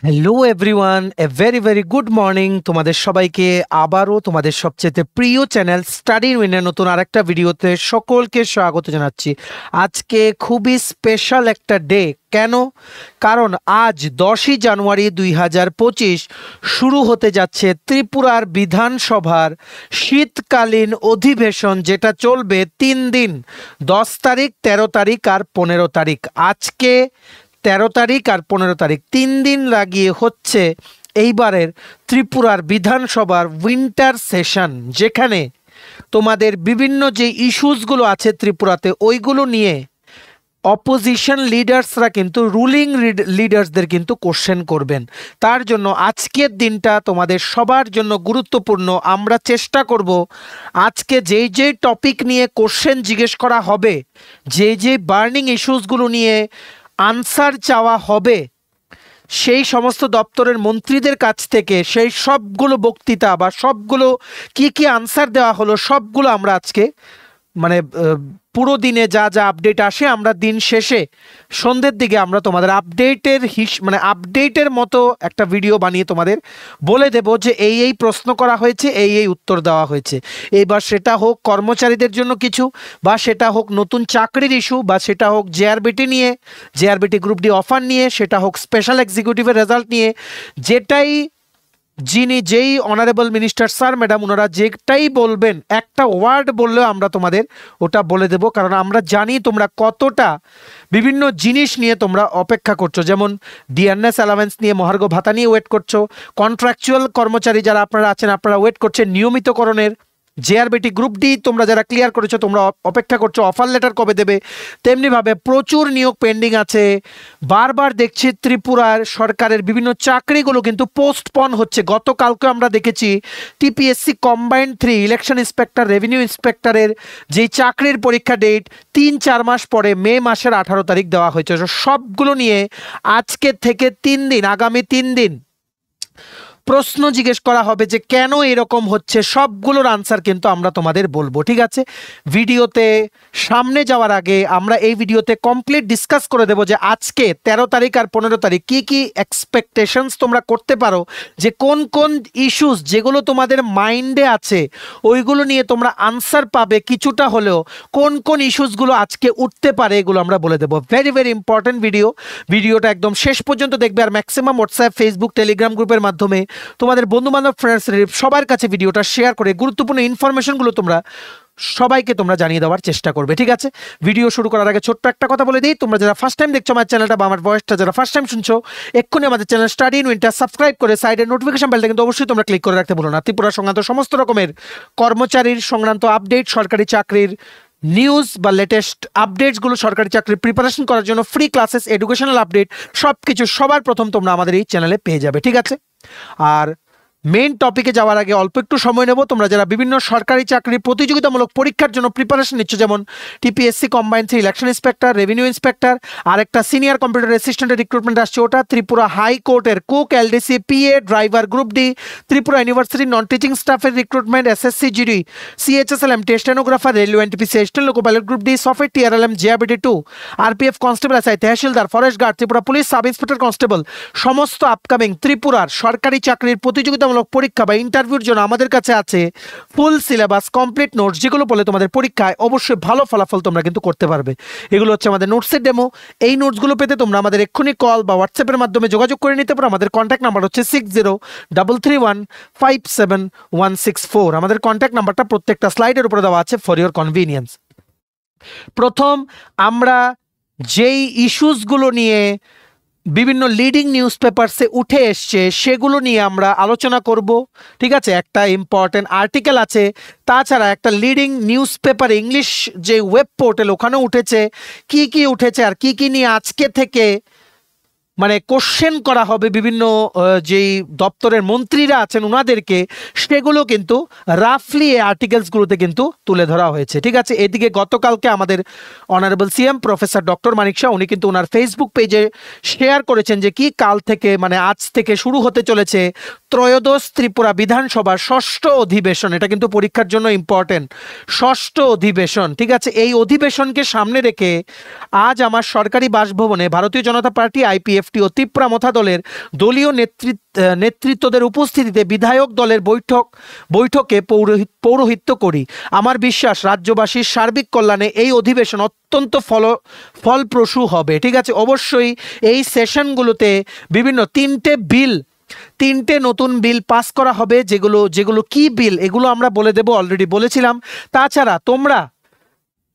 Hello everyone, a very very good morning তোমাদের সবাইকে। আবারও তোমাদের সবচেয়ে প্রিয় চ্যানেল স্টাডি উইনের নতুন আরেকটা ভিডিওতে সকলকে স্বাগত জানাচ্ছি। আজকে খুবই স্পেশাল একটা ডে। কেন? কারণ আজ 10ই জানুয়ারি 2025 শুরু হতে যাচ্ছে ত্রিপুরার বিধানসভার শীতকালীন অধিবেশন, যেটা চলবে 3 দিন, 10 তারিখ, 13 তারিখ আর 15 তারিখ। আজকে 13 তারিখ আর 15 তারিখ 3 দিন লাগিয়ে হচ্ছে এইবারের ত্রিপুরার বিধানসভার উইন্টার সেশন, যেখানে তোমাদের বিভিন্ন যে ইস্যুসগুলো আছে ত্রিপুরাতে ওইগুলো নিয়ে অপোজিশন লিডার্সরা কিন্তু রুলিং লিডার্সদের কিন্তু কোশ্চেন করবেন। তার জন্য আজকের দিনটা তোমাদের সবার জন্য গুরুত্বপূর্ণ। আমরা চেষ্টা করব আজকে যেই যেই টপিক নিয়ে কোশ্চেন জিজ্ঞেস করা হবে, যে বার্নিং ইস্যুসগুলো নিয়ে আনসার চাওয়া হবে, সেই সমস্ত দপ্তরের মন্ত্রীদের কাছ থেকে সেই সবগুলো বক্তৃতা বা সবগুলো কি আনসার দেওয়া হলো সবগুলো আমরা আজকে পুরো দিনে যা যা আপডেট আসে আমরা দিন শেষে সন্ধ্যের দিকে আমরা তোমাদের আপডেটের মতো একটা ভিডিও বানিয়ে তোমাদের বলে দেব যে এই প্রশ্ন করা হয়েছে, এই উত্তর দেওয়া হয়েছে। এইবার সেটা হোক কর্মচারীদের জন্য কিছু, বা সেটা হোক নতুন চাকরির ইস্যু, বা সেটা হোক জেআরবিটি নিয়ে, জেআরবিটি গ্রুপ ডি অফার নিয়ে, সেটা হোক স্পেশাল এক্সিকিউটিভের রেজাল্ট নিয়ে, যেই অনারেবল মিনিস্টার স্যার ম্যাডাম ওনারা যেটাই বলবেন, একটা ওয়ার্ড বললেও আমরা তোমাদের ওটা বলে দেব। কারণ আমরা জানি তোমরা কতটা বিভিন্ন জিনিস নিয়ে তোমরা অপেক্ষা করছো। যেমন ডিএনএস অ্যালাওয়েন্স নিয়ে, মহার্ঘ ভাতা নিয়ে ওয়েট করছো, কন্ট্রাকচুয়াল কর্মচারী যারা আপনারা আছেন আপনারা ওয়েট করছেন নিয়মিতকরণের, জেআরবিটি গ্রুপ ডি তোমরা যারা ক্লিয়ার করেছো তোমরা অপেক্ষা করছো অফার লেটার কবে দেবে। তেমনিভাবে প্রচুর নিয়োগ পেন্ডিং আছে। বারবার দেখছি ত্রিপুরার সরকারের বিভিন্ন চাকরিগুলো কিন্তু পোস্টপন হচ্ছে। গতকালকে আমরা দেখেছি TPSC combined 3 election inspector, revenue ইন্সপেক্টরের যেই চাকরির পরীক্ষা ডেট 3-4 মাস পরে মে মাসের 18 তারিখ দেওয়া হয়েছে। সবগুলো নিয়ে আজকে থেকে 3 দিন, আগামী 3 দিন প্রশ্ন জিজ্ঞেস করা হবে যে কেন এরকম হচ্ছে। সবগুলোর আনসার কিন্তু আমরা তোমাদের বলবো, ঠিক আছে? ভিডিওতে সামনে যাওয়ার আগে আমরা এই ভিডিওতে কমপ্লিট ডিসকাস করে দেব যে আজকে 13 তারিখ আর 15 তারিখ কি এক্সপেকটেশনস তোমরা করতে পারো, যে কোন কোন ইস্যুস যেগুলো তোমাদের মাইন্ডে আছে ওইগুলো নিয়ে তোমরা আনসার পাবে কিছুটা হলেও। কোন কোন ইস্যুসগুলো আজকে উঠতে পারে এগুলো আমরা বলে দেবো। ভেরি ভেরি ইম্পর্টেন্ট ভিডিওটা একদম শেষ পর্যন্ত দেখবে। আর ম্যাক্সিমাম হোয়াটসঅ্যাপ, ফেসবুক, টেলিগ্রাম গ্রুপের মাধ্যমে তোমাদের বন্ধুবান্ধব, ফ্রেন্ডস, সবার কাছে ভিডিওটা শেয়ার করে গুরুত্বপূর্ণ ইনফরমেশনগুলো সবাইকে তোমরা জানিয়ে দেওয়ার চেষ্টা করবে, ঠিক আছে? ভিডিও শুরু করার আগে ছোট্ট একটা কথা বলে দিই, তোমরা যারা ফার্স্ট টাইম দেখছো আমার চ্যানেলটা বা আমার ভয়েসটা যারা ফার্স্ট টাইম শুনছো, এক্ষুনি আমাদের channel study in winter subscribe করে সাইডের নোটিফিকেশন বেলটা কিন্তু অবশ্যই তোমরা ক্লিক করে রাখতে ভুলো না। ত্রিপুরা সংক্রান্ত সমস্ত রকমের কর্মচারীর সংক্রান্ত আপডেট, সরকারি চাকরির নিউজ বা লেটেস্ট আপডেটসগুলো, সরকারি চাকরির প্রিপারেশন করার জন্য ফ্রি ক্লাসেস, এডুকেশনাল আপডেট সব কিছু সবার প্রথম তোমরা আমাদের এই চ্যানেলে পেয়ে যাবে, ঠিক আছে? আর মেইন টপিকে যাওয়ার আগে অল্প একটু সময় নেব। তোমরা যারা বিভিন্ন সরকারি চাকরির প্রতিযোগিতামূলক পরীক্ষার জন্য প্রিপারেশন নিচ্ছ, যেমন TPSC combined 3 election inspector, revenue inspector, আর একটা সিনিয়র কম্পিউটার অ্যাসিস্ট্যান্টের রিক্রুটমেন্ট আসছে, ওটা ত্রিপুরা হাইকোর্টের cook, LDC, PA, driver group D, Tripura university non teaching স্টাফের recruitment, SSC GD, CHSLM, stenographer, railway NTPC, assistant loco pilot group D, software TRLM, JRBT 2, RPF constable, SI, tehsildar, forest guard, Tripura police sub inspector constable, সমস্ত upcoming ত্রিপুরার সরকারি চাকরির প্রতিযোগিতামূলক পরীক্ষা বা ইন্টারভিউর জন্য আমাদের কাছে আছে ফুল সিলেবাস, কমপ্লিট নোটস, যেগুলো বলে তোমাদের পরীক্ষায় অবশ্যই ভালো ফলাফল তোমরা কিন্তু করতে পারবে। এগুলো হচ্ছে আমাদের নোটসের ডেমো। এই নোটসগুলো পেতে তোমরা আমাদের এক্ষুনি কল বা হোয়াটসঅ্যাপের মাধ্যমে যোগাযোগ করে নিতে পারো। আমাদের কন্ট্যাক্ট নাম্বার হচ্ছে 6033157164। আমাদের কন্ট্যাক্ট নাম্বারটা প্রত্যেকটা স্লাইডের উপরে দেওয়া আছে ফর ইওর কনভিনিয়েন্স। প্রথম আমরা যেই ইস্যুসগুলো নিয়ে বিভিন্ন লিডিং নিউজ পেপারসে উঠে এসছে সেগুলো নিয়ে আমরা আলোচনা করব, ঠিক আছে? একটা ইম্পর্টেন্ট আর্টিকেল আছে, তাছাড়া একটা লিডিং নিউজ পেপার ইংলিশ যে ওয়েব পোর্টাল ওখানেও উঠেছে। কি উঠেছে আর কি নিয়ে আজকে থেকে কোশ্চেন করা হবে বিভিন্ন যেই দপ্তরের মন্ত্রীরা আছেন ওনাদেরকে, সেগুলো কিন্তু রাফলি এই আর্টিকেলসগুলোতে কিন্তু তুলে ধরা হয়েছে, ঠিক আছে? এদিকে গতকালকে আমাদের অনারেবল সিএম প্রফেসর ডক্টর মানিক শাহ উনি কিন্তু ওনার ফেসবুক পেজে শেয়ার করেছেন যে কাল থেকে আজ থেকে শুরু হতে চলেছে ত্রয়োদশ ত্রিপুরা বিধানসভার ষষ্ঠ অধিবেশন। এটা কিন্তু পরীক্ষার জন্য ইম্পর্টেন্ট, ষষ্ঠ অধিবেশন, ঠিক আছে? এই অধিবেশনকে সামনে রেখে আজ আমার সরকারি বাসভবনে ভারতীয় জনতা পার্টি, আইপিএফ, এলএফটি ও তিপ্রামথা দলের দলীয় নেতৃত্বদের উপস্থিতিতে বিধায়ক দলের বৈঠকে পৌরোহিত্য করি। আমার বিশ্বাস রাজ্যবাসীর সার্বিক কল্যাণে এই অধিবেশন অত্যন্ত ফলপ্রসূ হবে। ঠিক আছে, অবশ্যই এই সেশনগুলোতে বিভিন্ন তিনটে নতুন বিল পাস করা হবে, যেগুলো কি বিল এগুলো আমরা বলে দেব, অলরেডি বলেছিলাম। তাছাড়া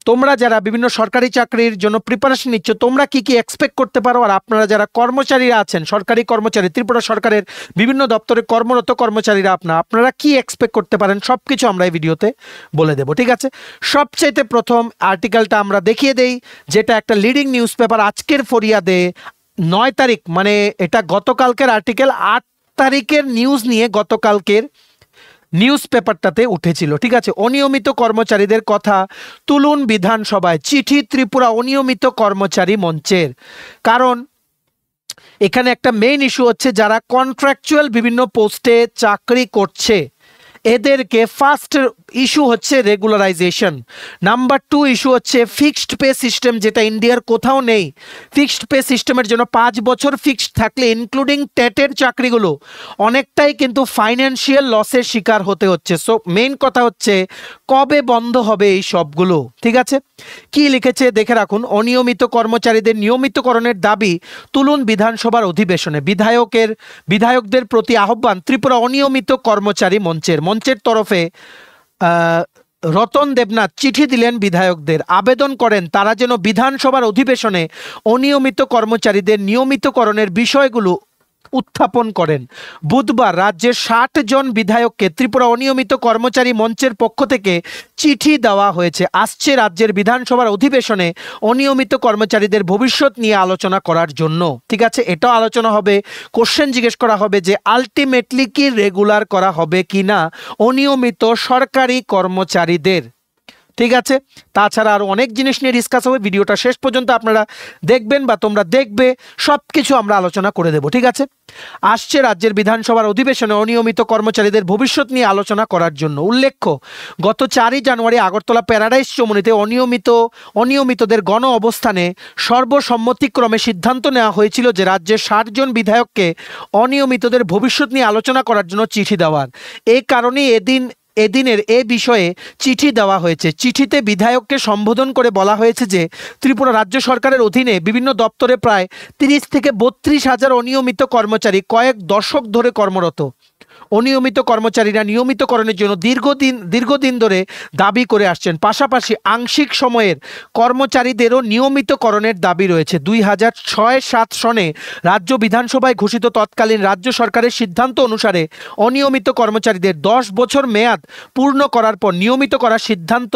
তোমরা যারা বিভিন্ন সরকারি চাকরির জন্য প্রিপারেশন নিচ্ছ, তোমরা কি এক্সপেক্ট করতে পারো, আর আপনারা যারা কর্মচারীরা আছেন, সরকারি কর্মচারী, ত্রিপুরা সরকারের বিভিন্ন দপ্তরে কর্মরত কর্মচারীরা আপনারা কি এক্সপেক্ট করতে পারেন, সব কিছু আমরা এই ভিডিওতে বলে দেব। ঠিক আছে, সবচাইতে প্রথম আর্টিকেলটা আমরা দেখিয়ে দেই, যেটা একটা লিডিং নিউজ পেপার আজকের ফরিয়াদে 9 তারিখ, মানে এটা গতকালকের আর্টিকেল, 8 তারিখের নিউজ নিয়ে গতকালকের নিউজ পেপারটাতে উঠেছিল। ঠিক আছে, অনিয়মিত কর্মচারীদের কথা তুলুন বিধানসভায়, চিঠি ত্রিপুরা অনিয়মিত কর্মচারী মঞ্চের। কারণ এখানে একটা মেইন ইস্যু হচ্ছে, যারা কন্ট্রাকচুয়াল বিভিন্ন পোস্টে চাকরি করছে এদেরকে ফার্স্ট ইস্যু হচ্ছে রেগুলারাইজেশন, নাম্বার 2 ইস্যু হচ্ছে ফিক্সড পে সিস্টেম, যেটা ইন্ডিয়ার কোথাও নেই। ফিক্সড পে সিস্টেমের জন্য 5 বছর ফিক্সড থাকলে ইনক্লুডিং টেটের চাকরিগুলো অনেকটাই কিন্তু ফাইন্যান্সিয়াল লসের শিকার হতে হচ্ছে। সো মেইন কথা হচ্ছে কবে বন্ধ হবে এই সবগুলো। ঠিক আছে, কি লিখেছে দেখে রাখুন। অনিয়মিত কর্মচারীদের নিয়মিতকরণের দাবি তুলুন বিধানসভার অধিবেশনে, বিধায়কদের প্রতি আহ্বান ত্রিপুরা অনিয়মিত কর্মচারী মঞ্চের তরফে রতন দেবনাথ চিঠি দিলেন বিধায়কদের, আবেদন করেন তারা যেন বিধানসভার অধিবেশনে অনিয়মিত কর্মচারীদের নিয়মিতকরণের বিষয়গুলো উত্থাপন করেন। বুধবার রাজ্যের 60 জন বিধায়ককে ত্রিপুরা অনিয়মিত কর্মচারী মঞ্চের পক্ষ থেকে চিঠি দেওয়া হয়েছে। আসছে রাজ্যের বিধানসভার অধিবেশনে অনিয়মিত কর্মচারীদের ভবিষ্যৎ নিয়ে আলোচনা করার জন্য। ঠিক আছে, এটাও আলোচনা হবে, কোশ্চেন জিজ্ঞেস করা হবে যে আলটিমেটলি কি রেগুলার করা হবে কিনা অনিয়মিত সরকারি কর্মচারীদের। ঠিক আছে, তাছাড়া আরও অনেক জিনিস নিয়ে ডিসকাস হবে, ভিডিওটা শেষ পর্যন্ত আপনারা দেখবেন বা তোমরা দেখবে, সব কিছু আমরা আলোচনা করে দেব। ঠিক আছে, আসছে রাজ্যের বিধানসভার অধিবেশনে অনিয়মিত কর্মচারীদের ভবিষ্যৎ নিয়ে আলোচনা করার জন্য। উল্লেখ্য, গত 4 জানুয়ারি আগরতলা প্যারাডাইস চমুনিতে অনিয়মিতদের গণ অবস্থানে সর্বসম্মতিক্রমে সিদ্ধান্ত নেওয়া হয়েছিল যে রাজ্যের 60 জন বিধায়ককে অনিয়মিতদের ভবিষ্যৎ নিয়ে আলোচনা করার জন্য চিঠি দেওয়ার। এই কারণেই এদিনের এ বিষয়ে চিঠি দেওয়া হয়েছে। চিঠিতে বিধায়ককে সম্বোধন করে বলা হয়েছে যে ত্রিপুরা রাজ্য সরকারের অধীনে বিভিন্ন দপ্তরে প্রায় 30 থেকে 32 হাজার অনিয়মিত কর্মচারী কয়েক দশক ধরে কর্মরত। অনিয়মিত কর্মচারীরা নিয়মিতকরণের জন্য দীর্ঘদিন ধরে দাবি করে আসছেন। পাশাপাশি আংশিক সময়ের কর্মচারীদেরও নিয়মিতকরণের দাবি রয়েছে। 2006-07 সনে রাজ্য বিধানসভায় ঘোষিত তৎকালীন রাজ্য সরকারের সিদ্ধান্ত অনুসারে অনিয়মিত কর্মচারীদের 10 বছর মেয়াদ পূর্ণ করার পর নিয়মিত করার সিদ্ধান্ত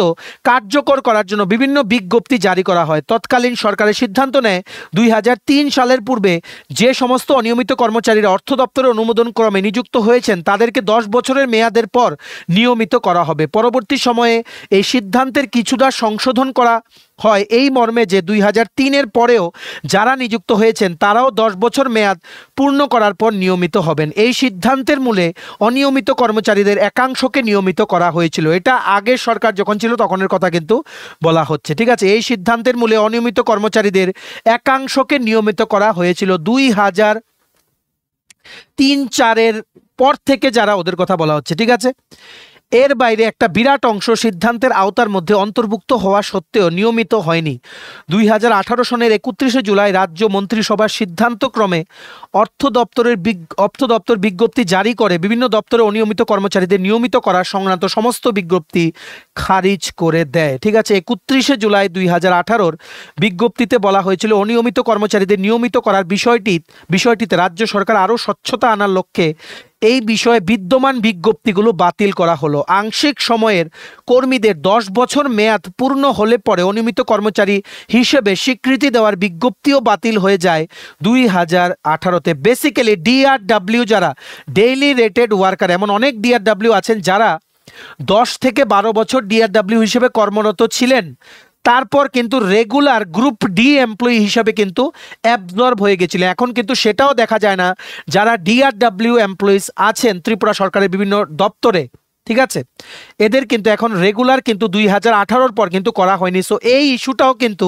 কার্যকর করার জন্য বিভিন্ন বিজ্ঞপ্তি জারি করা হয়। তৎকালীন সরকারের সিদ্ধান্ত নেয় 2003 সালের পূর্বে যে সমস্ত অনিয়মিত কর্মচারীরা অর্থ দপ্তরের অনুমোদন ক্রমে নিযুক্ত হয়েছেন তাদেরকে 10 বছরের মেয়াদের পর নিয়মিত করা হবে। পরবর্তী সময়ে এই সিদ্ধান্তের কিছুটা সংশোধন করা হয় এই মর্মে যে 2003-এর পরেও যারা নিযুক্ত হয়েছেন তারাও 10 বছর মেয়াদ পূর্ণ করার পর নিয়মিত হবেন। এই সিদ্ধান্তের মূলে অনিয়মিত কর্মচারীদের একাংশকে নিয়মিত করা হয়েছিল। এটা আগের সরকার যখন ছিল তখনের কথা কিন্তু বলা হচ্ছে। ঠিক আছে, এই সিদ্ধান্তের মূলে অনিয়মিত কর্মচারীদের একাংশকে নিয়মিত করা হয়েছিল 2003-04-এর পর থেকে, যারা ওদের কথা বলা হচ্ছে। ঠিক আছে, এর বাইরে একটা বিরাট অংশ সিদ্ধান্তের আওতার মধ্যে অন্তর্ভুক্ত হওয়া সত্ত্বেও নিয়মিত হয়নি। 2018 সনের 31 জুলাই রাজ্য মন্ত্রিসভার সিদ্ধান্তক্রমে অর্থ দপ্তর বিজ্ঞপ্তি জারি করে বিভিন্ন দপ্তরে অনিয়মিত কর্মচারীদের নিয়মিত করার সংক্রান্ত সমস্ত বিজ্ঞপ্তি খারিজ করে দেয়। ঠিক আছে, 31 জুলাই 2018-র বিজ্ঞপ্তিতে বলা হয়েছিল অনিয়মিত কর্মচারীদের নিয়মিত করার বিষয়টিতে রাজ্য সরকার আরও স্বচ্ছতা আনার লক্ষ্যে এই বিষয়ে বিদ্যমান বিজ্ঞপ্তিগুলো বাতিল করা হলো। আংশিক সময়ের কর্মীদের 10 বছর মেয়াদ পূর্ণ হলে পরে অনিয়মিত কর্মচারী হিসেবে স্বীকৃতি দেওয়ার বিজ্ঞপ্তিও বাতিল হয়ে যায় 2018-তে। বেসিক্যালি ডিআরডব্লিউ, যারা ডেইলি রেটেড ওয়ার্কার, এমন অনেক ডিআরডব্লিউ আছেন যারা 10 থেকে 12 বছর ডিআরডব্লিউ হিসেবে কর্মরত ছিলেন, তারপর কিন্তু রেগুলার গ্রুপ ডি এমপ্লয়ি হিসাবে কিন্তু অ্যাবজর্ব হয়ে গেছিল। এখন কিন্তু সেটাও দেখা যায় না। যারা ডিআরডব্লিউ এমপ্লয়িজ আছেন ত্রিপুরা সরকারের বিভিন্ন দপ্তরে, ঠিক আছে, এদের কিন্তু এখন রেগুলার কিন্তু 2018 পর কিন্তু করা হয়নি। সো এই ইস্যুটাও কিন্তু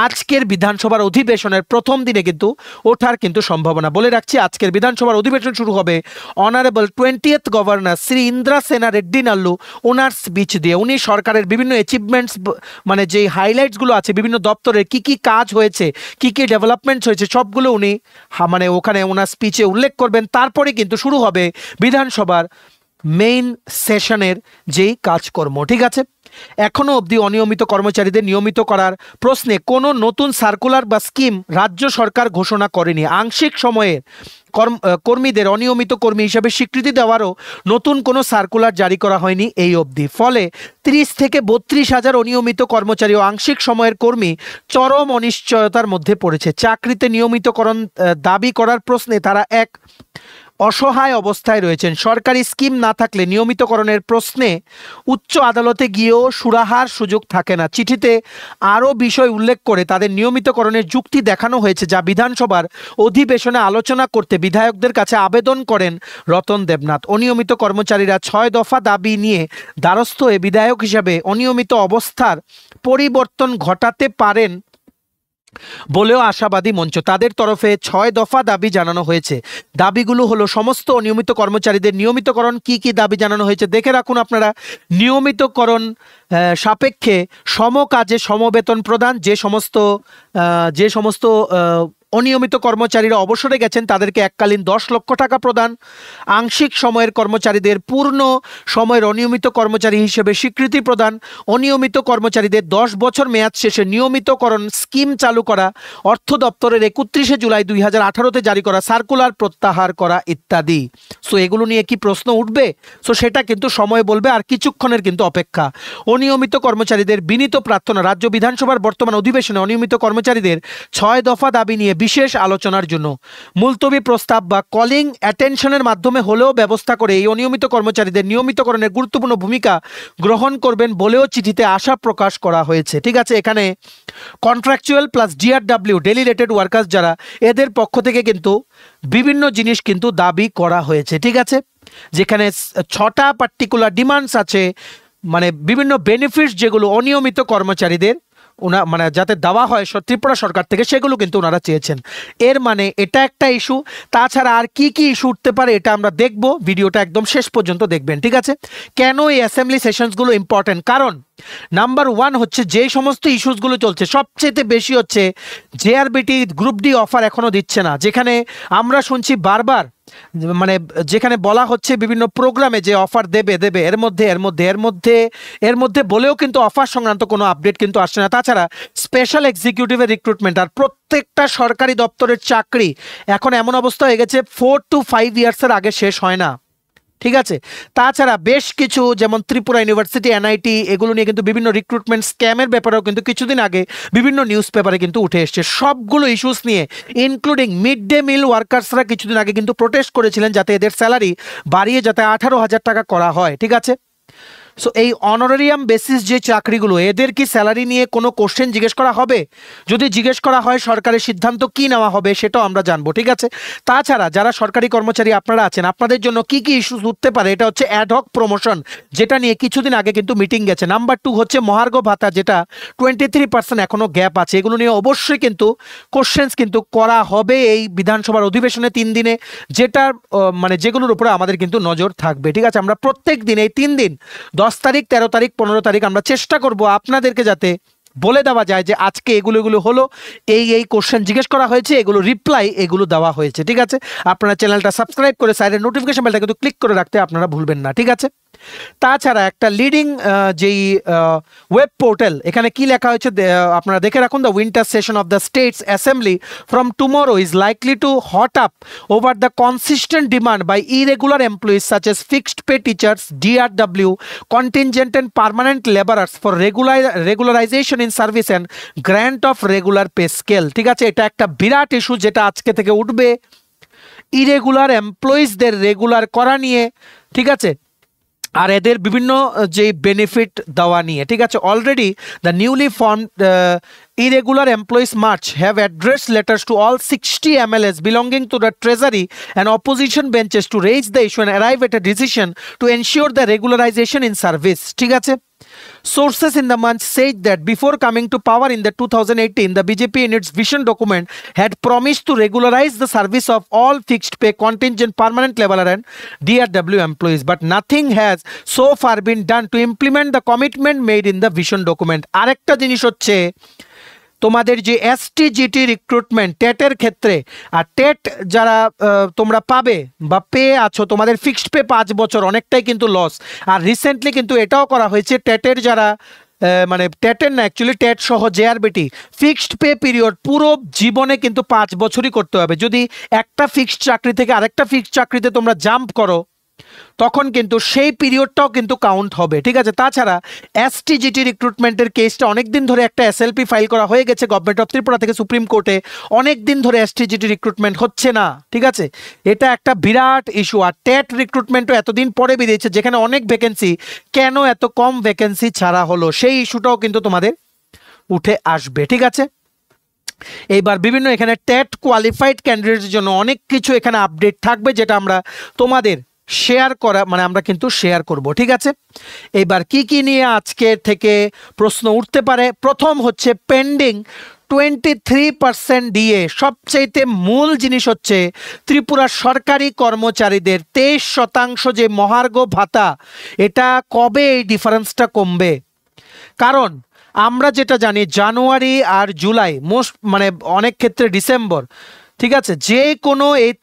আজকের বিধানসভার অধিবেশনের প্রথম দিনে কিন্তু ওঠার কিন্তু সম্ভাবনা। বলে রাখছি, আজকের বিধানসভার অধিবেশন শুরু হবে honourable 20th governor Shri Indra সেনা রেড্ডি নাল্লু ওনার স্পিচ দিয়ে। উনি সরকারের বিভিন্ন অ্যাচিভমেন্টস, মানে যে হাইলাইটসগুলো আছে বিভিন্ন দপ্তরের কি কি কাজ হয়েছে, কি কি ডেভেলপমেন্টস হয়েছে, সবগুলো উনি মানে ওখানে ওনার স্পিচে উল্লেখ করবেন। তারপরে কিন্তু শুরু হবে বিধানসভার মেইন সেশনের যেই কাজকর্ম। ঠিক আছে, এখনো অবধি অনিয়মিত কর্মচারীদের নিয়মিত করার প্রশ্নে কোনো নতুন সার্কুলার বা স্কিম রাজ্য সরকার ঘোষণা করেনি। আংশিক সময়ে কর্মীদের অনিয়মিত কর্মী হিসেবে স্বীকৃতি দেওয়ারও নতুন কোনো সার্কুলার জারি করা হয়নি এই অবধি। ফলে 30 থেকে 32 হাজার অনিয়মিত কর্মচারী ও আংশিক সময়ের কর্মী চরম অনিশ্চয়তার মধ্যে পড়েছে। চাকরিতে নিয়মিতকরণ দাবি করার প্রশ্নে তারা এক অসহায় অবস্থায় রয়েছেন। সরকারি স্কিম না থাকলে নিয়মিতকরণের প্রশ্নে উচ্চ আদালতে গিয়েও সুরাহার সুযোগ থাকে না। চিঠিতে আরও বিষয় উল্লেখ করে তাদের নিয়মিতকরণের যুক্তি দেখানো হয়েছে, যা বিধানসভার অধিবেশনে আলোচনা করতে বিধায়কদের কাছে আবেদন করেন রতন দেবনাথ। অনিয়মিত কর্মচারীরা 6 দফা দাবি নিয়ে দ্বারস্থ হয়ে বিধায়ক হিসাবে অনিয়মিত অবস্থার পরিবর্তন ঘটাতে পারেন বলেও আশাবাদী মঞ্চ। তাদের তরফে 6 দফা দাবি জানানো হয়েছে। দাবিগুলো হলো সমস্ত অনিয়মিত কর্মচারীদের নিয়মিতকরণ। কি কি দাবি জানানো হয়েছে দেখে রাখুন আপনারা। নিয়মিতকরণ সাপেক্ষে সমকাজে সমবেতন প্রদান, যে সমস্ত অনিয়মিত কর্মচারীরা অবসরে গেছেন তাদেরকে এককালীন 10 লক্ষ টাকা প্রদান। আংশিক সময়ের কর্মচারীদের পূর্ণ সময়ের অনিয়মিত কর্মচারী হিসেবে স্বীকৃতি প্রদান। অনিয়মিত কর্মচারীদের 10 বছর মেয়াদ শেষে নিয়মিতকরণ স্কিম চালু করা। অর্থ দপ্তরের 31শে জুলাই 2018-তে জারি করা সার্কুলার প্রত্যাহার করা ইত্যাদি। সো এগুলো নিয়ে কি প্রশ্ন উঠবে? সো সেটা কিন্তু সময় বলবে, আর কিছুক্ষণের কিন্তু অপেক্ষা। অনিয়মিত কর্মচারীদের বিনীত প্রার্থনা, রাজ্য বিধানসভার বর্তমান অধিবেশনে অনিয়মিত কর্মচারীদের 6 দফা দাবি নিয়ে বিশেষ আলোচনার জন্য মুলতবি প্রস্তাব বা কলিং অ্যাটেনশনের মাধ্যমে হলেও ব্যবস্থা করে এই অনিয়মিত কর্মচারীদের নিয়মিতকরণের গুরুত্বপূর্ণ ভূমিকা গ্রহণ করবেন বলেও চিঠিতে আশা প্রকাশ করা হয়েছে। ঠিক আছে, এখানে contractual plus DRW daily rated workers যারা, এদের পক্ষ থেকে কিন্তু বিভিন্ন জিনিস কিন্তু দাবি করা হয়েছে। ঠিক আছে, যেখানে 6টা পার্টিকুলার ডিমান্ডস আছে, মানে বিভিন্ন বেনিফিটস যেগুলো অনিয়মিত কর্মচারীদের মানে যাতে দেওয়া হয় ত্রিপুরা সরকার থেকে, সেগুলো কিন্তু ওনারা চেয়েছেন। এর মানে এটা একটা ইস্যু। তাছাড়া আর কি কি ইস্যু উঠতে পারে এটা আমরা দেখব, ভিডিওটা একদম শেষ পর্যন্ত দেখবেন। ঠিক আছে, কেন এই অ্যাসেম্বলি সেশনসগুলো ইম্পর্টেন্ট? কারণ নাম্বার 1 হচ্ছে যে সমস্ত ইস্যুসগুলো চলছে সবচেয়ে বেশি হচ্ছে জেআরবিটি গ্রুপ ডি অফার এখনো দিচ্ছে না, যেখানে আমরা শুনছি বারবার, মানে যেখানে বলা হচ্ছে বিভিন্ন প্রোগ্রামে যে অফার দেবে এর মধ্যে বলেও কিন্তু অফার সংক্রান্ত কোনো আপডেট কিন্তু আসছে না। তাছাড়া স্পেশাল এক্সিকিউটিভের রিক্রুটমেন্ট আর প্রত্যেকটা সরকারি দপ্তরের চাকরি এখন এমন অবস্থা হয়ে গেছে 4 to 5 ইয়ার্সের আগে শেষ হয় না। ঠিক আছে, তাছাড়া বেশ কিছু যেমন ত্রিপুরা ইউনিভার্সিটি, এনআইটি, এগুলো নিয়ে কিন্তু বিভিন্ন রিক্রুটমেন্ট স্ক্যামের ব্যাপারেও কিন্তু কিছুদিন আগে বিভিন্ন নিউজ পেপারে কিন্তু উঠে এসছে। সবগুলো ইস্যুস নিয়ে ইনক্লুডিং মিড ডে মিল ওয়ার্কার্সরা কিছুদিন আগে কিন্তু প্রোটেস্ট করেছিলেন যাতে এদের স্যালারি বাড়িয়ে যাতে 18,000 টাকা করা হয়। ঠিক আছে, সো এই অনারেরিয়াম বেসিস যে চাকরিগুলো, এদের কি স্যালারি নিয়ে কোনো কোশ্চেন জিজ্ঞেস করা হবে? যদি জিজ্ঞেস করা হয় সরকারের সিদ্ধান্ত কি নেওয়া হবে সেটাও আমরা জানবো। ঠিক আছে, তাছাড়া যারা সরকারি কর্মচারী আপনারা আছেন, আপনাদের জন্য কি কি ইস্যুস উঠতে পারে, এটা হচ্ছে অ্যাডহক প্রমোশন, যেটা নিয়ে কিছুদিন আগে কিন্তু মিটিং গেছে। নাম্বার 2 হচ্ছে মহার্ঘ ভাতা, যেটা 23% এখনো গ্যাপ আছে। এগুলো নিয়ে অবশ্যই কিন্তু কোশ্চেন্স কিন্তু করা হবে এই বিধানসভার অধিবেশনে 3 দিনে, যেটা মানে যেগুলোর উপরে আমাদের কিন্তু নজর থাকবে। ঠিক আছে, আমরা প্রত্যেক দিন এই 3 দিন 10 তারিখ, 13 তারিখ, 15 তারিখ আমরা চেষ্টা করব আপনাদেরকে যাতে বলে দেওয়া যায় যে আজকে এগুলো হলো, এই কোশ্চেন জিজ্ঞেস করা হয়েছে, এগুলো রিপ্লাই এগুলো দেওয়া হয়েছে। ঠিক আছে, আপনারা চ্যানেলটা সাবস্ক্রাইব করে সাইডের নোটিফিকেশন বেলটা কিন্তু ক্লিক করে রাখতে আপনারা ভুলবেন না। ঠিক আছে, তাছাড়া একটা লিডিং যেই ওয়েব পোর্টাল, এখানে কি লেখা হয়েছে আপনারা দেখে রাখুন। The winter session of the states assembly from tomorrow is likely to hot up over the consistent demand by irregular employees such as fixed pay teachers, DRW, contingent and permanent labourers for regularisation in service and grant of regular pay scale. ঠিক আছে, এটা একটা বিরাট issue যেটা আজকে থেকে উঠবে, irregular এমপ্লয়িজদের regular করা নিয়ে। ঠিক আছে, আর এদের বিভিন্ন যে বেনিফিট দেওয়া নিয়ে। ঠিক আছে, already the newly formed irregular employees march have addressed letters to all 60 MLAs belonging to the treasury and opposition benches to raise the issue and arrive at a decision to ensure the regularization in service. ঠিক আছে? Sources in the month said that before coming to power in the 2018, the BJP in its vision document had promised to regularize the service of all fixed pay, contingent, permanent leveler and DRW employees. But nothing has so far been done to implement the commitment made in the vision document. আরেকটা জিনিস হচ্ছে তোমাদের যে STGT recruitment টেটের ক্ষেত্রে, আর TET যারা তোমরা পাবে বা পেয়ে আছো, তোমাদের ফিক্সড পে 5 বছর অনেকটাই কিন্তু লস। আর রিসেন্টলি কিন্তু এটাও করা হয়েছে, টেটের যারা মানে টেটের না, অ্যাকচুয়ালি টেট সহ জেআরবিটি ফিক্সড পে পিরিয়ড পুরো জীবনে কিন্তু 5 বছরই করতে হবে। যদি একটা ফিক্সড চাকরি থেকে আরেকটা ফিক্সড চাকরিতে তোমরা জাম্প করো তখন কিন্তু সেই পিরিয়ডটাও কিন্তু কাউন্ট হবে। ঠিক আছে? তাছাড়া STGT রিক্রুটমেন্টের কেসটা অনেকদিন ধরে একটা SLP ফাইল করা হয়ে গেছে গভর্নমেন্ট অফ ত্রিপুরা থেকে সুপ্রিম কোর্টে, অনেকদিন ধরে STGT রিক্রুটমেন্ট হচ্ছে না। ঠিক আছে? এটা একটা বিরাট ইস্যু। আর টেট রিক্রুটমেন্টও এতদিন পরে বেরিয়েছে, যেখানে অনেক ভ্যাকেন্সি, কেন এত কম ভ্যাকেন্সি ছাড়া হলো, সেই ইস্যুটাও কিন্তু তোমাদের উঠে আসবে। ঠিক আছে? এইবার বিভিন্ন এখানে টেট কোয়ালিফাইড ক্যান্ডিডেটের জন্য অনেক কিছু এখানে আপডেট থাকবে, যেটা আমরা তোমাদের শেয়ার করা মানে আমরা কিন্তু শেয়ার করব। ঠিক আছে? এবার কি কি নিয়ে আজকে থেকে প্রশ্ন উঠতে পারে? প্রথম হচ্ছে পেন্ডিং 23% ডিএ। সবচাইতে মূল জিনিস হচ্ছে ত্রিপুরার সরকারি কর্মচারীদের 23% যে মহার্ঘ ভাতা, এটা কবে এই ডিফারেন্সটা কমবে? কারণ আমরা যেটা জানি জানুয়ারি আর জুলাই, মোস্ট মানে অনেক ক্ষেত্রে ডিসেম্বর, ঠিক আছে, যে কোনো এই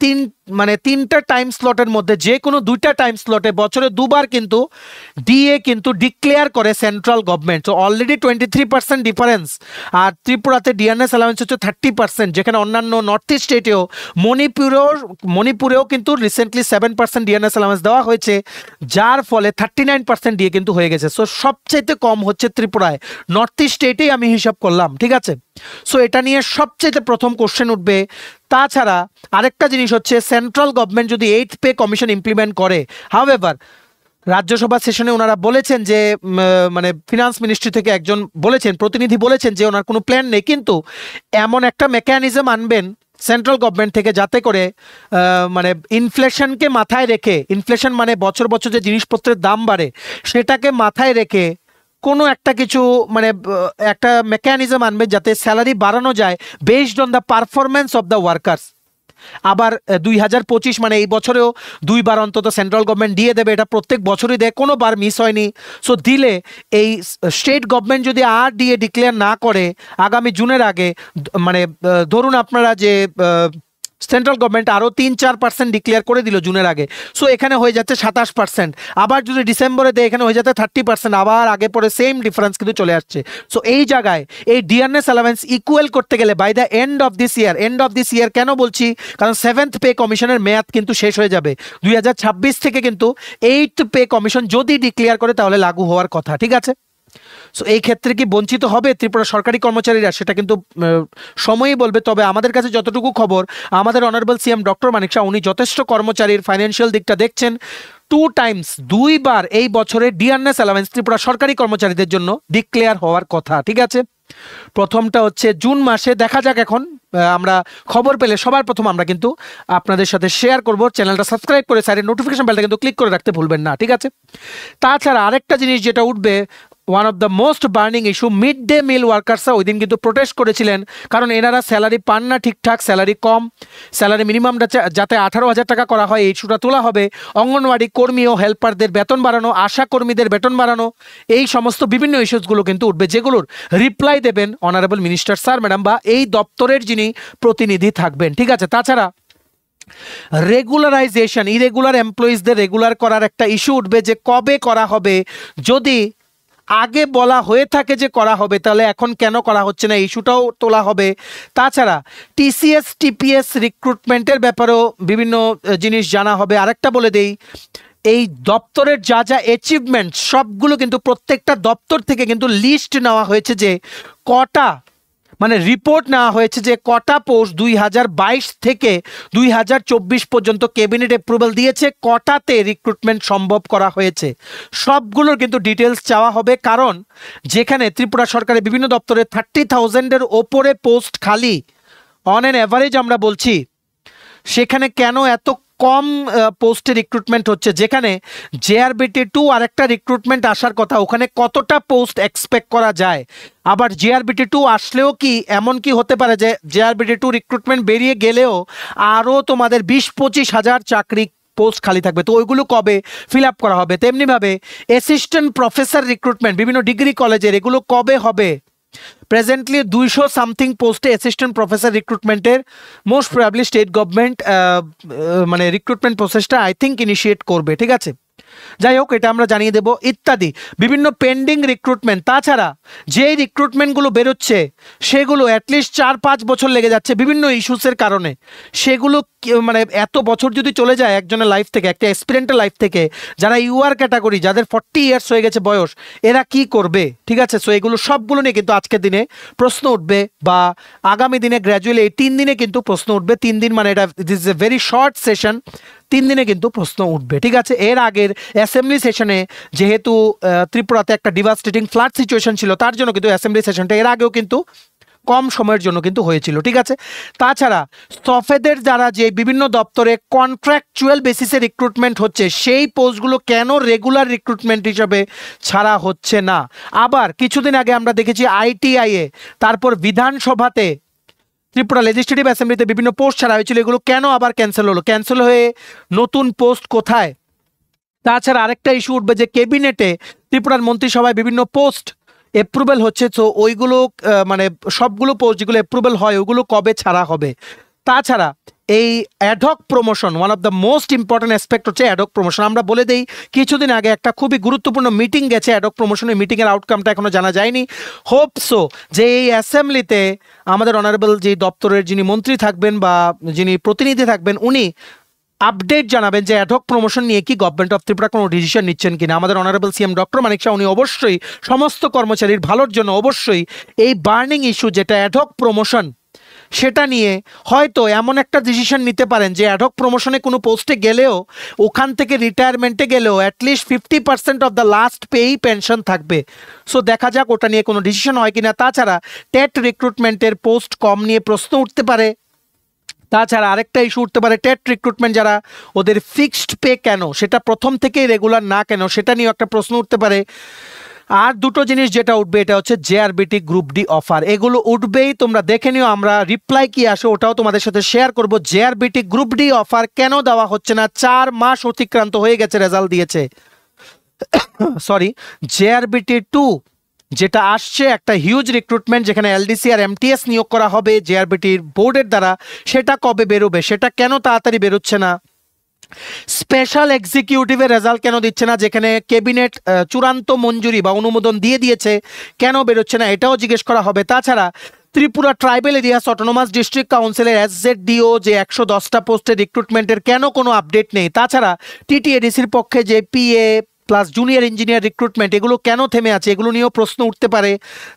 তিনটা টাইম স্লটের মধ্যে যে কোনো 2টা টাইম স্লটে বছরে 2বার কিন্তু ডিএ কিন্তু ডিক্লেয়ার করে সেন্ট্রাল গভর্নমেন্ট। তো অলরেডি 23% ডিফারেন্স। আর ত্রিপুরাতে ডিএনএস অ্যালাউন্স হচ্ছে 30%, যেখানে অন্যান্য নর্থ ইস্ট স্টেটেও মণিপুরেও কিন্তু রিসেন্টলি 7% ডিএনএস অ্যালাউন্স দেওয়া হয়েছে, যার ফলে 39% ডিএ কিন্তু হয়ে গেছে। সো সবচাইতে কম হচ্ছে ত্রিপুরায়, নর্থ ইস্ট স্টেটেই আমি হিসাব করলাম। ঠিক আছে? সো এটা নিয়ে সবচাইতে প্রথম কোশ্চেন উঠবে। তাছাড়া আরেকটা জিনিস হচ্ছে সেন্ট্রাল গভর্নমেন্ট যদি 8th পে কমিশন ইমপ্লিমেন্ট করে, হাউএভার রাজ্যসভা সেশনে ওনারা বলেছেন যে মানে ফিনান্স মিনিস্ট্রি থেকে একজন বলেছেন, প্রতিনিধি বলেছেন যে ওনার কোনো প্ল্যান নেই, কিন্তু এমন একটা মেকানিজম আনবেন সেন্ট্রাল গভর্নমেন্ট থেকে যাতে করে মানে ইনফ্লেশনকে মাথায় রেখে, ইনফ্লেশন মানে বছর বছর যে জিনিসপত্রের দাম বাড়ে সেটাকে মাথায় রেখে কোনো একটা কিছু মানে একটা মেকানিজম আনবে যাতে স্যালারি বাড়ানো যায় based on the performance of the workers. আবার 2025 মানে এই বছরেও 2বার অন্তত সেন্ট্রাল গভর্নমেন্ট দিয়ে দেবে, এটা প্রত্যেক বছরই দেয়, কোনোবার মিস হয়নি। সো দিলে এই স্টেট গভর্নমেন্ট যদি আর ডিএ ডিক্লেয়ার না করে আগামী জুনের আগে, মানে ধরুন আপনারা যে সেন্ট্রাল গভর্নমেন্ট আরও 3-4% ডিক্লেয়ার করে দিল জুনের আগে, সো এখানে হয়ে যাচ্ছে 27%। আবার যদি ডিসেম্বরে দেয় এখানে হয়ে যাচ্ছে 30%, আবার আগে পরে সেম ডিফারেন্স কিন্তু চলে আসছে। সো এই জায়গায় এই ডিএনএস অ্যালাউন্স ইকুয়াল করতে গেলে by the end of this year, কেন বলছি? কারণ 7th পে কমিশনের মেয়াদ কিন্তু শেষ হয়ে যাবে 2026 থেকে, কিন্তু 8th পে কমিশন যদি ডিক্লেয়ার করে তাহলে লাগু হওয়ার কথা। ঠিক আছে? সো এই ক্ষেত্রে কি বঞ্চিত হবে ত্রিপুরা সরকারি কর্মচারীরা, সেটা কিন্তু সময়ই বলবে। তবে আমাদের কাছে যতটুকু খবর, আমাদের অনারেবল সিএম ডক্টর মানিক শাহ উনি যথেষ্ট কর্মচারীর ফাইন্যান্সিয়াল দিকটা দেখছেন। 2বার এই বছরে ডিএনএস অ্যালাউন্স ত্রিপুরা সরকারি কর্মচারীদের জন্য ডিক্লেয়ার হওয়ার কথা। ঠিক আছে? প্রথমটা হচ্ছে জুন মাসে, দেখা যাক এখন আমরা খবর পেলে সবার প্রথম আমরা কিন্তু আপনাদের সাথে শেয়ার করব। চ্যানেলটা সাবস্ক্রাইব করে সাইডে নোটিফিকেশন বেলটা কিন্তু ক্লিক করে রাখতে ভুলবেন না। ঠিক আছে? তাছাড়া আরেকটা জিনিস যেটা উঠবে, one of the most burning issue, mid day meal ওয়ার্কার্সরা ওই দিন কিন্তু প্রোটেস্ট করেছিলেন, কারণ এনারা স্যালারি পান না ঠিকঠাক, স্যালারি কম, স্যালারি মিনিমামটা যাতে 18,000 টাকা করা হয় এই ইস্যুটা তোলা হবে। অঙ্গনওয়াড়ি কর্মী ও হেল্পারদের বেতন বাড়ানো, আশা কর্মীদের বেতন বাড়ানো, এই সমস্ত বিভিন্ন ইস্যুসগুলো কিন্তু উঠবে, যেগুলোর রিপ্লাই দেবেন অনারেবল মিনিস্টার স্যার ম্যাডাম বা এই দপ্তরের যিনি প্রতিনিধি থাকবেন। ঠিক আছে? তাছাড়া রেগুলারাইজেশন, ইরেগুলার এমপ্লয়িজদের রেগুলার করার একটা ইস্যু উঠবে যে কবে করা হবে। যদি আগে বলা হয়ে থাকে যে করা হবে, তাহলে এখন কেন করা হচ্ছে না, ইস্যুটাও তোলা হবে। তাছাড়া টিসিএস টিপিএস রিক্রুটমেন্টের ব্যাপারেও বিভিন্ন জিনিস জানা হবে। আরেকটা বলে দেই, এই দপ্তরের যা যা অ্যাচিভমেন্ট সবগুলো কিন্তু প্রত্যেকটা দপ্তর থেকে কিন্তু লিস্ট নেওয়া হয়েছে যে কটা মানে রিপোর্ট নেওয়া হয়েছে যে কটা পোস্ট 2022 থেকে 2024 পর্যন্ত ক্যাবিনেট অ্যাপ্রুভাল দিয়েছে, কটাতে রিক্রুটমেন্ট সম্ভব করা হয়েছে, সবগুলোর কিন্তু ডিটেলস চাওয়া হবে। কারণ যেখানে ত্রিপুরা সরকারের বিভিন্ন দপ্তরে 30,000-এর ওপরে পোস্ট খালি অন অ্যান অ্যাভারেজ আমরা বলছি, সেখানে কেন এত কম পোস্টে রিক্রুটমেন্ট হচ্ছে? যেখানে JRBT2 আরেকটা রিক্রুটমেন্ট আসার কথা, ওখানে কতটা পোস্ট এক্সপেক্ট করা যায়? আবার JRBT2 আসলেও কি এমন কি হতে পারে যে JRBT2 রিক্রুটমেন্ট বেরিয়ে গেলেও আরও তোমাদের 20-25 হাজার চাকরি পোস্ট খালি থাকবে, তো ওইগুলো কবে ফিল আপ করা হবে? তেমনিভাবে অ্যাসিস্ট্যান্ট প্রফেসর রিক্রুটমেন্ট বিভিন্ন ডিগ্রি কলেজের, এগুলো কবে হবে? প্রেজেন্টলি 200 সামথিং পোস্টে অ্যাসিস্ট্যান্ট প্রফেসর রিক্রুটমেন্টের মোস্ট প্রবাবলি স্টেট গভর্নমেন্ট মানে রিক্রুটমেন্ট প্রসেসটা আই থিঙ্ক ইনিশিয়েট করবে, ঠিক আছে? যাই হোক, এটা আমরা জানিয়ে দেব। ইত্যাদি বিভিন্ন পেন্ডিং রিক্রুটমেন্ট, তাছাড়া যেই রিক্রুটমেন্টগুলো বেরোচ্ছে সেগুলো অ্যাটলিস্ট 4-5 বছর লেগে যাচ্ছে বিভিন্ন ইস্যুসের কারণে। সেগুলো মানে এত বছর যদি চলে যায় একজনের লাইফ থেকে, একটা অ্যাসপিরেন্টের লাইফ থেকে, যারা ইউআর ক্যাটাগরি, যাদের 40 ইয়ার্স হয়ে গেছে বয়স, এরা কি করবে? ঠিক আছে, সো এগুলো সবগুলো নিয়ে কিন্তু আজকের দিনে প্রশ্ন উঠবে, বা আগামী দিনে গ্র্যাজুয়ালি এই 3 দিনে কিন্তু প্রশ্ন উঠবে। 3 দিন মানে এটা this is a very short session, 3 দিনে কিন্তু প্রশ্ন উঠবে, ঠিক আছে? এর আগের অ্যাসেম্বলি সেশনে যেহেতু ত্রিপুরাতে একটা ডিভাস্টেটিং ফ্লাড সিচুয়েশন ছিল, তার জন্য কিন্তু অ্যাসেম্বলি সেশনটা এর আগেও কিন্তু কম সময়ের জন্য কিন্তু হয়েছিল, ঠিক আছে? তাছাড়া সফেদের যারা যে বিভিন্ন দপ্তরে কন্ট্রাকচুয়াল বেসিসে রিক্রুটমেন্ট হচ্ছে, সেই পোস্টগুলো কেন রেগুলার রিক্রুটমেন্ট হিসাবে ছাড়া হচ্ছে না? আবার কিছুদিন আগে আমরা দেখেছি ITI-এ, তারপর বিধানসভাতে, ত্রিপুরা লেজিসলেটিভ অ্যাসেম্বলিতে বিভিন্ন পোস্ট ছাড়া হয়েছিল, এগুলো কেন আবার ক্যান্সেল হলো? ক্যান্সেল হয়ে নতুন পোস্ট কোথায়? তাছাড়া আরেকটা ইস্যু উঠবে যে ক্যাবিনেটে, ত্রিপুরার মন্ত্রিসভায় বিভিন্ন পোস্ট অ্যাপ্রুভাল হচ্ছে, তো ওইগুলো মানে সবগুলো পোস্ট যেগুলো অ্যাপ্রুভাল হয় ওগুলো কবে ছাড়া হবে? তাছাড়া এই ad hoc promotion, one of the most important aspect হচ্ছে অ্যাডহক প্রমোশন। আমরা বলে দেই, কিছুদিন আগে একটা খুবই গুরুত্বপূর্ণ মিটিং গেছে অ্যাডহক প্রমোশনের, মিটিংয়ের আউটকামটা এখনো জানা যায়নি। হোপসো যে এই অ্যাসেম্বলিতে আমাদের অনারেবল যে দপ্তরের যিনি মন্ত্রী থাকবেন বা যিনি প্রতিনিধি থাকবেন, উনি আপডেট জানাবেন যে অ্যাডহক প্রমোশন নিয়ে কি গভর্নমেন্ট অফ ত্রিপুরা কোনো ডিসিশন নিচ্ছেন কিনা। আমাদের অনারেবল CM ডক্টর মানিক শাহ উনি অবশ্যই সমস্ত কর্মচারীর ভালোর জন্য অবশ্যই এই বার্নিং ইস্যু যেটা অ্যাডহক প্রমোশন, সেটা নিয়ে হয়তো এমন একটা ডিসিশন নিতে পারেন যে অ্যাডহক প্রমোশনে কোনো পোস্টে গেলেও, ওখান থেকে রিটায়ারমেন্টে গেলেও at least 50% of the last pay pension থাকবে। সো দেখা যাক ওটা নিয়ে কোনো ডিসিশন হয় কিনা। তাছাড়া টেট রিক্রুটমেন্টের পোস্ট কম নিয়ে প্রশ্ন উঠতে পারে। তাছাড়া আরেকটা ইস্যু উঠতে পারে, টেট রিক্রুটমেন্ট যারা, ওদের ফিক্সড পে কেন, সেটা প্রথম থেকেই রেগুলার না কেন, সেটা নিয়েও একটা প্রশ্ন উঠতে পারে। আর দুটো জিনিস যেটা উঠবে, এটা হচ্ছে JRBT গ্রুপ ডি অফার, এগুলো উঠবেই, তোমরা দেখে নিও। আমরা রিপ্লাই কি আসে ওটাও তোমাদের সাথে শেয়ার করব। JRBT গ্রুপ ডি অফার কেন দেওয়া হচ্ছে না? 4 মাস অতিক্রান্ত হয়ে গেছে, রেজাল্ট দিয়েছে, সরি JRBT2 যেটা আসছে, একটা হিউজ রিক্রুটমেন্ট যেখানে LDC আর MTS নিয়োগ করা হবে JRBT বোর্ডের দ্বারা, সেটা কবে বেরোবে? সেটা কেন তাড়াতাড়ি বেরোচ্ছে না? স্পেশাল এক্সিকিউটিভের রেজাল্ট কেন দিচ্ছে না, যেখানে ক্যাবিনেট চূড়ান্ত মঞ্জুরি বা অনুমোদন দিয়ে দিয়েছে, কেন বেরোচ্ছে না? এটাও জিজ্ঞেস করা হবে। তাছাড়া Tripura tribal areas autonomous district কাউন্সিলের SZDO যে 110টা পোস্টের রিক্রুটমেন্টের কেন কোনো আপডেট নেই? তাছাড়া TTADCর পক্ষে যে PA plus junior engineer recruitment, এগুলো কেন থেমে আছে? এগুলো নিয়েও প্রশ্ন উঠতে পারে।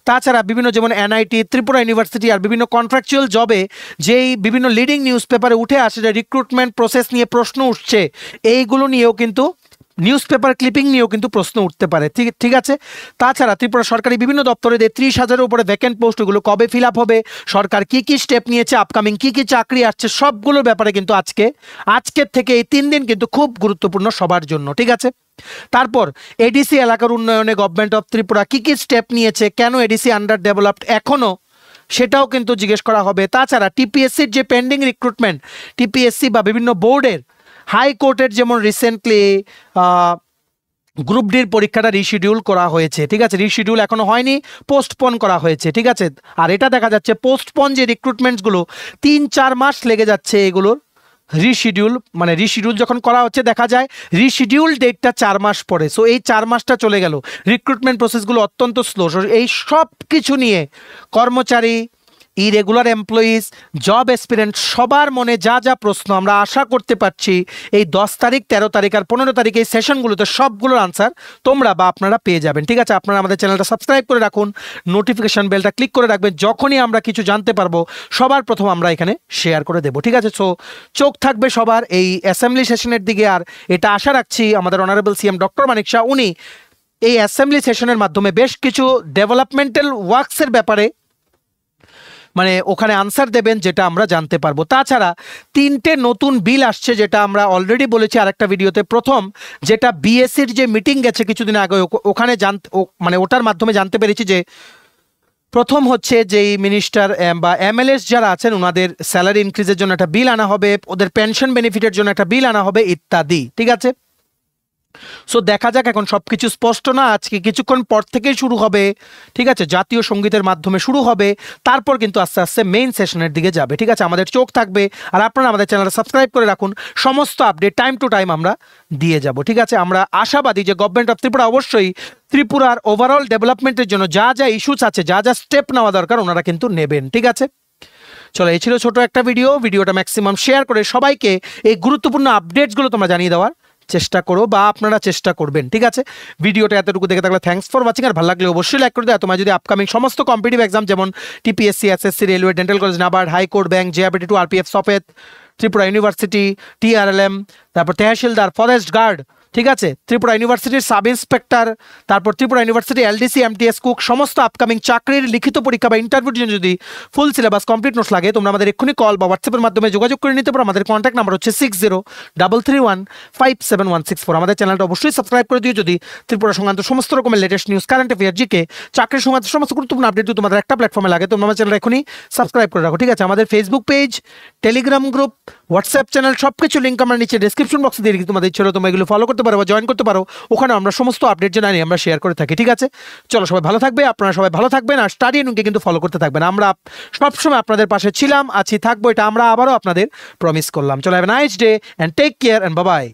তাছাড়া বিভিন্ন যেমন NIT, ত্রিপুরা ইউনিভার্সিটি আর বিভিন্ন কন্ট্রাকচুয়াল জবে যেই বিভিন্ন লিডিং নিউজ পেপারে উঠে আসে যে রিক্রুটমেন্ট প্রসেস নিয়ে প্রশ্ন উঠছে, এইগুলো নিয়েও কিন্তু নিউজ পেপার ক্লিপিং নিয়েও কিন্তু প্রশ্ন উঠতে পারে, ঠিক আছে? তাছাড়া ত্রিপুরা সরকারি বিভিন্ন দপ্তরে 30,000-এর উপরে ভ্যাকেন্ট পোস্ট, ওগুলো কবে ফিল আপ হবে, সরকার কি কি স্টেপ নিয়েছে, আপকামিং কি কি চাকরি আসছে, সবগুলোর ব্যাপারে কিন্তু আজকের থেকে এই 3 দিন কিন্তু খুব গুরুত্বপূর্ণ সবার জন্য, ঠিক আছে? তারপর ADC এলাকার উন্নয়নে গভর্নমেন্ট অফ ত্রিপুরা কি কি স্টেপ নিয়েছে, কেন ADC আন্ডার ডেভেলপড এখনো, সেটাও কিন্তু জিজ্ঞেস করা হবে। তাছাড়া TPSCর যে পেন্ডিং রিক্রুটমেন্ট, TPSC বা বিভিন্ন বোর্ডের, হাইকোর্টের যেমন রিসেন্টলি গ্রুপ ডির পরীক্ষাটা রিশিডিউল করা হয়েছে, ঠিক আছে? রিশিডিউল এখনো হয়নি, পোস্টপোন করা হয়েছে, ঠিক আছে? আর এটা দেখা যাচ্ছে পোস্টপোন যে রিক্রুটমেন্টসগুলো 3-4 মাস লেগে যাচ্ছে এগুলোর রিশিডিউল যখন করা হচ্ছে, দেখা যায় রিশিডিউল ডেটটা 4 মাস পরে। সো এই 4 মাসটা চলে গেল, রিক্রুটমেন্ট প্রসেসগুলো অত্যন্ত স্লো। এই সব কিছু নিয়ে কর্মচারী ইরেগুলার এমপ্লয়িজ, জব এসপিরেন্ট সবার মনে যা যা প্রশ্ন আমরা আশা করতে পারছি এই 10 তারিখ, 13 তারিখ আর 15 তারিখ এই সেশনগুলোতে সবগুলোর আনসার তোমরা বা আপনারা পেয়ে যাবেন। ঠিক আছে, আপনারা আমাদের চ্যানেলটা সাবস্ক্রাইব করে রাখুন, নোটিফিকেশন বেলটা ক্লিক করে রাখবেন, যখনই আমরা কিছু জানতে পারবো সবার প্রথম আমরা এখানে শেয়ার করে দেবো। ঠিক আছে, সো চোখ থাকবে সবার এই অ্যাসেম্বলি সেশনের দিকে। আর এটা আশা রাখছি আমাদের অনারেবল সিএম ডক্টর মানিক শাহ উনি এই অ্যাসেম্বলি সেশনের মাধ্যমে বেশ কিছু ডেভেলপমেন্টাল ওয়ার্কসের ব্যাপারে মানে ওখানে আনসার দেবেন, যেটা আমরা জানতে পারবো। তাছাড়া 3টে নতুন বিল আসছে, যেটা আমরা অলরেডি বলেছি আরেকটা ভিডিওতে। প্রথম যেটা বিএসসির যে মিটিং গেছে কিছুদিন আগে, ওখানে মানে ওটার মাধ্যমে জানতে পেরেছি যে প্রথম হচ্ছে যেই মিনিস্টার বা এমএলএস যারা আছেন ওনাদের স্যালারি ইনক্রিজের জন্য একটা বিল আনা হবে, ওদের পেনশন বেনিফিটের জন্য একটা বিল আনা হবে ইত্যাদি। ঠিক আছে, সো দেখা যাক, এখন সবকিছু স্পষ্ট না, আজকে কিছুক্ষণ পর থেকেই শুরু হবে। ঠিক আছে, জাতীয় সঙ্গীতের মাধ্যমে শুরু হবে, তারপর কিন্তু আস্তে আস্তে মেইন সেশনের দিকে যাবে। ঠিক আছে, আমাদের চোখ থাকবে আর আপনারা আমাদের চ্যানেলটা সাবস্ক্রাইব করে রাখুন, সমস্ত আপডেট টাইম টু টাইম আমরা দিয়ে যাব। ঠিক আছে, আমরা আশাবাদী যে গভর্নমেন্ট অফ ত্রিপুরা অবশ্যই ত্রিপুরার ওভারঅল ডেভেলপমেন্টের জন্য যা যা ইস্যুস আছে, যা যা স্টেপ নেওয়া দরকার ওনারা কিন্তু নেবেন। ঠিক আছে, চলো এই ছিল ছোট একটা ভিডিওটা ম্যাক্সিমাম শেয়ার করে সবাইকে এই গুরুত্বপূর্ণ আপডেটসগুলো তোমরা জানিয়ে দেওয়ার চেষ্টা করো বা আপনারা চেষ্টা করবেন। ঠিক আছে, ভিডিওটা এতটুকু দেখে থাকলে থ্যাঙ্কস ফর ওয়াচিং। আর ভালো লাগলে অবশ্যই লাইক করে দেয়। তোমার যদি আপকামিং সমস্ত কম্পিটিটিভ এক্সাম যেমন TPSC, SSC, railway, dental college, NABARD, high court, bank, JRBT 2, RPF, সফেদ, ত্রিপুরা ইউনিভার্সিটি, টিআরএলএম, তারপর তহসিলদার, ফরেস্ট গার্ড, ঠিক আছে, ত্রিপুরা ইউনিভার্সিটির সাব ইন্সপেক্টর, তারপর Tripura university LDC, MTS, cook, সমস্ত আপকামিং চাকরির লিখিত পরীক্ষা বা ইন্টারভিউর জন্য যদি ফুল সিলেবাস কমপ্লিট নোটস লাগে, তোমরা আমাদের এক্ষুনি কল বা হোয়াটসঅ্যাপের মাধ্যমে যোগাযোগ করে নিতে পারো। আমাদের কন্ট্যাক্ট নাম্বার হচ্ছে 6033157164। আমাদের চ্যানেলটা অবশ্যই সাবস্ক্রাইব করে দিও যদি ত্রিপুরা সংক্রান্ত সমস্ত রকমের latest news, current affair, GK, চাকরির সংক্রান্ত সমস্ত গুরুত্বপূর্ণ আপডেট যদি তোমাদের একটা প্ল্যাটফর্মে লাগে, তোমরা আমার চ্যানেল এখনই সাবস্ক্রাইব করে রাখো। ঠিক আছে, আমাদের Facebook page, Telegram group, WhatsApp channel সবকিছু লিঙ্ক আমরা নিচে ডেসক্রিপশন বক্সে দিয়ে রেখেছি। তোমাদের ইচ্ছে হলে তোমরা এগুলো ফলো করতে পারো বা জয়েন করতে পারো, ওখানে আমরা সমস্ত আপডেট জানাই আমরা শেয়ার করে থাকি। ঠিক আছে, চলো সবাই ভালো থাকবে, আপনারা সবাই ভালো থাকবেন আর স্টাডি নুনকে কিন্তু ফলো করতে থাকবেন। আমরা সবসময় আপনাদের পাশে ছিলাম, আছি, থাকবো, এটা আমরা আবারও আপনাদের প্রমিস করলাম। চলো have a nice day and take care and bye by.